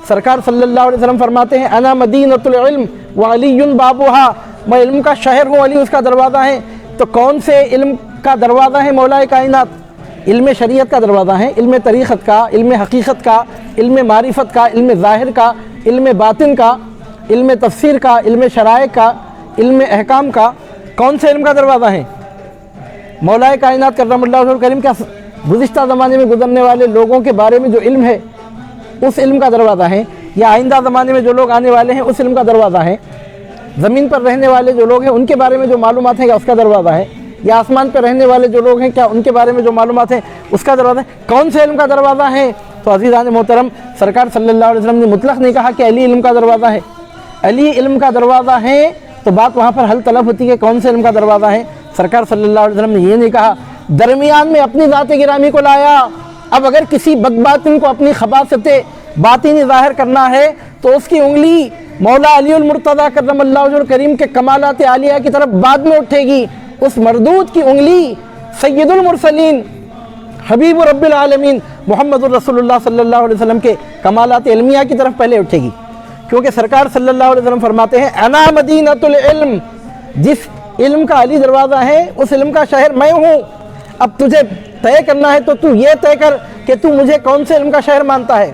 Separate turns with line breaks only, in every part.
سرکار صلی اللہ علیہ وسلم فرماتے ہیں انا مدینۃ العلم وعلی بابھا، میں علم کا شہر ہوں، علی اس کا دروازہ ہے۔ تو کون سے علم کا دروازہ ہے مولا کائنات؟ علم شریعت کا دروازہ ہے، علم طریقت کا، علم حقیقت کا، علم معرفت کا، علم ظاہر کا، علم باطن کا، علم تفسیر کا، علم شرائع کا، علم احکام کا۔ کون سے علم کا دروازہ ہے؟ مولا کائنات کرم اللہ وجہہ الکریم کا گزشتہ زمانے میں گزرنے والے لوگوں کے بارے میں جو علم ہے اس علم کا دروازہ ہے، یا آئندہ زمانے میں جو لوگ آنے والے ہیں اس علم کا دروازہ ہے، زمین پر رہنے والے جو لوگ ہیں ان کے بارے میں جو معلومات ہیں کیا اس کا دروازہ ہے، یا آسمان پر رہنے والے جو لوگ ہیں کیا ان کے بارے میں جو معلومات ہیں اس کا دروازہ ہے؟ کون سے علم کا دروازہ ہے؟ تو عزیزان محترم، سرکار صلی اللہ علیہ وسلم نے مطلق نہیں کہا کہ علی علم کا دروازہ ہے۔ علی علم کا دروازہ ہے تو بات وہاں پر حل طلب ہوتی ہے کون سے علم کا دروازہ ہے۔ سرکار صلی اللہ علیہ وسلم نے یہ نہیں کہا، درمیان میں اپنی ذات گرامی کو لایا۔ اب اگر کسی بدباطن کو اپنی خباثت باطنی ظاہر کرنا ہے تو اس کی انگلی مولا علی المرتضیٰ کرم اللہ وجہہ الکریم کے کمالات عالیہ کی طرف بعد میں اٹھے گی، اس مردود کی انگلی سید المرسلین حبیب رب العالمین محمد الرسول اللہ صلی اللہ علیہ وسلم کے کمالات علمیہ کی طرف پہلے اٹھے گی، کیونکہ سرکار صلی اللہ علیہ وسلم فرماتے ہیں انا مدینۃ العلم، جس علم کا علی دروازہ ہے اس علم کا شہر میں ہوں۔ اب تجھے طے کرنا ہے تو تو یہ طے کر کہ تو مجھے کون سے علم کا شہر مانتا ہے۔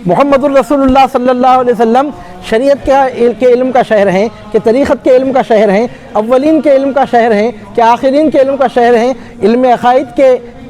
محمد الرسول اللہ صلی اللہ علیہ وسلم شریعت کے علم کا شہر ہیں، کہ طریقت کے علم کا شہر ہیں، اولین کے علم کا شہر ہیں، کہ آخرین کے علم کا شہر ہیں، علم عقائد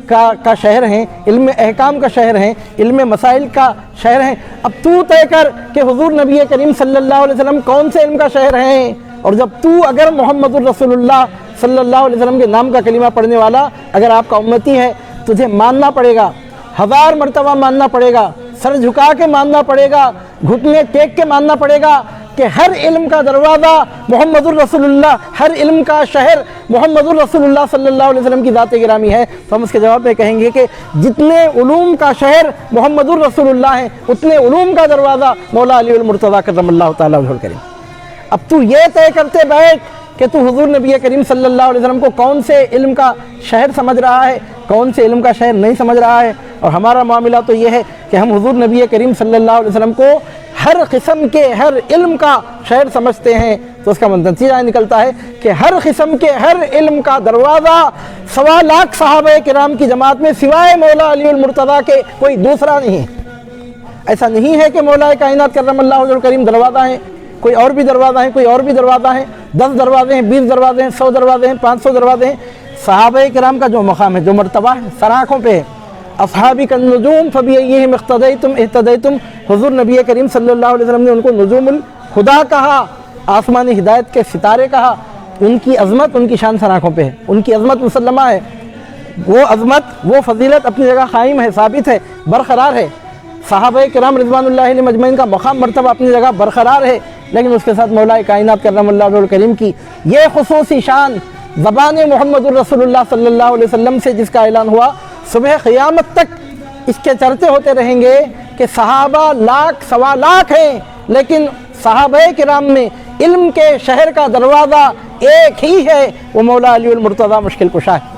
کا شہر ہیں، علم احکام کا شہر ہیں، علم مسائل کا شہر ہیں۔ اب تو طے کر کہ حضور نبی کریم صلی اللہ علیہ وسلم کون سے علم کا شہر ہیں۔ اور جب تو اگر محمد الرسول اللہ صلی اللہ علیہ وسلم کے نام کا کلمہ پڑھنے والا اگر آپ کا امتی ہے، تجھے ماننا پڑے گا، 1000 مرتبہ ماننا پڑے گا، سر جھکا کے ماننا پڑے گا، گھٹنے ٹیک کے ماننا پڑے گا کہ ہر علم کا دروازہ محمد الرسول اللہ، ہر علم کا شہر محمد الرسول اللہ صلی اللہ علیہ وسلم کی ذات گرامی ہے۔ تو ہم اس کے جواب میں کہیں گے کہ جتنے علوم کا شہر محمد الرسول اللہ ہے اتنے علوم کا دروازہ مولا علی المرتضیٰ کرم اللہ تعالیٰ وجہہ الکریم۔ اب تو یہ طے کرتے بیٹھ کہ تو حضور نبی کریم صلی اللہ علیہ وسلم کو کون سے علم کا شہر سمجھ رہا ہے، کون سے علم کا شہر نہیں سمجھ رہا ہے۔ اور ہمارا معاملہ تو یہ ہے کہ ہم حضور نبی کریم صلی اللہ علیہ وسلم کو ہر قسم کے ہر علم کا شہر سمجھتے ہیں۔ تو اس کا نتیجہ نکلتا ہے کہ ہر قسم کے ہر علم کا دروازہ 1.25 لاکھ صحابہ کرام کی جماعت میں سوائے مولا علی المرتضیٰ کے کوئی دوسرا نہیں ہے۔ ایسا نہیں ہے کہ مولا کائنات کرم اللہ وجہہ الکریم دروازہ ہیں، کوئی اور بھی دروازہ ہیں، کوئی اور بھی دروازہ ہیں، 10 دروازے ہیں، 20 دروازے ہیں، 100 دروازے ہیں، 500 دروازے ہیں۔ صحابہ کرام کا جو مقام ہے، جو مرتبہ ہے، سر آنکھوں پہ ہے۔ اصحابی النجوم فبأیہم اقتدیتم اہتدیتم، حضور نبی کریم صلی اللہ علیہ وسلم نے ان کو نجوم الخدا کہا، آسمانی ہدایت کے ستارے کہا۔ ان کی عظمت، ان کی شان سر آنکھوں پہ ہے، ان کی عظمت مسلمہ ہے۔ وہ عظمت، وہ فضیلت اپنی جگہ قائم ہے، ثابت ہے، برقرار ہے۔ صحابہ کرام رضوان اللہ علیہم اجمعین کا مقام مرتبہ اپنی جگہ برقرار ہے، لیکن اس کے ساتھ مولا کائنات کرم اللہ وجہہ الکریم کی یہ خصوصی شان زبان محمد الرسول اللہ صلی اللہ علیہ وسلم سے جس کا اعلان ہوا، صبح قیامت تک اس کے چرچے ہوتے رہیں گے کہ صحابہ 1.25 لاکھ ہیں، لیکن صحابہ کرام میں علم کے شہر کا دروازہ ایک ہی ہے، وہ مولا علی المرتضیٰ مشکل کشا ہے۔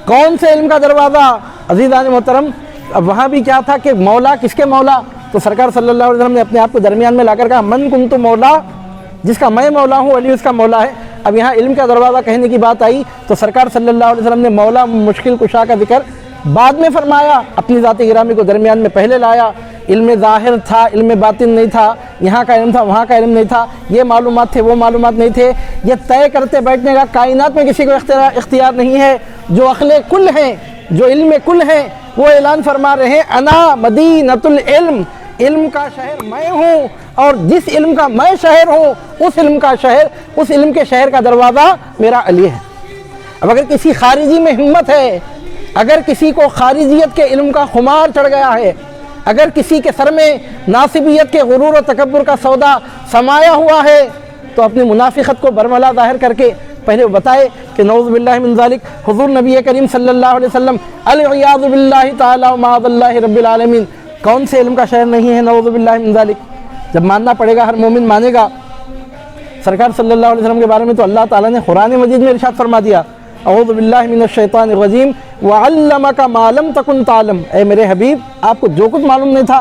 کون سے علم کا دروازہ؟ عزیزان محترم، اب وہاں بھی کیا تھا کہ مولا کس کے مولا؟ تو سرکار صلی اللہ علیہ وسلم نے اپنے آپ کو درمیان میں لا کر کہا من کنت مولا، جس کا میں مولا ہوں علی اس کا مولا ہے۔ اب یہاں علم کا دروازہ کہنے کی بات آئی تو سرکار صلی اللہ علیہ وسلم نے مولا مشکل کشا کا ذکر بعد میں فرمایا، اپنی ذات گرامی کو درمیان میں پہلے لایا۔ علم ظاہر تھا، علم باطن نہیں تھا، یہاں کا علم تھا، وہاں کا علم نہیں تھا، یہ معلومات تھے، وہ معلومات نہیں تھے۔ یہ طے کرتے بیٹھنے کا کائنات میں کسی کو اختیار نہیں ہے۔ جو عقل کل ہیں، جو علم کل ہیں، وہ اعلان فرما رہے ہیں انا مدینۃ العلم، علم کا شہر میں ہوں، اور جس علم کا میں شہر ہوں اس علم کا شہر، اس علم کے شہر کا دروازہ میرا علی ہے۔ اب اگر کسی خارجی میں ہمت ہے، اگر کسی کو خارجیت کے علم کا خمار چڑھ گیا ہے، اگر کسی کے سر میں ناصبیت کے غرور و تکبر کا سودا سمایا ہوا ہے، تو اپنی منافقت کو برملا ظاہر کر کے پہلے وہ بتائے کہ نعوذ باللہ من ذالک، حضور نبی کریم صلی اللہ علیہ وسلم العیاذ باللہ تعالی و معاذ اللہ رب العالمین کون سے علم کا شہر نہیں ہے، نعوذ باللہ من ذالک۔ جب ماننا پڑے گا، ہر مومن مانے گا۔ سرکار صلی اللہ علیہ وسلم کے بارے میں تو اللہ تعالیٰ نے قرآن مجید میں ارشاد فرما دیا اعوذ باللہ من الشیطان الرجیم وعلمک ما لم تکن تعلم، اے میرے حبیب آپ کو جو کچھ معلوم نہیں تھا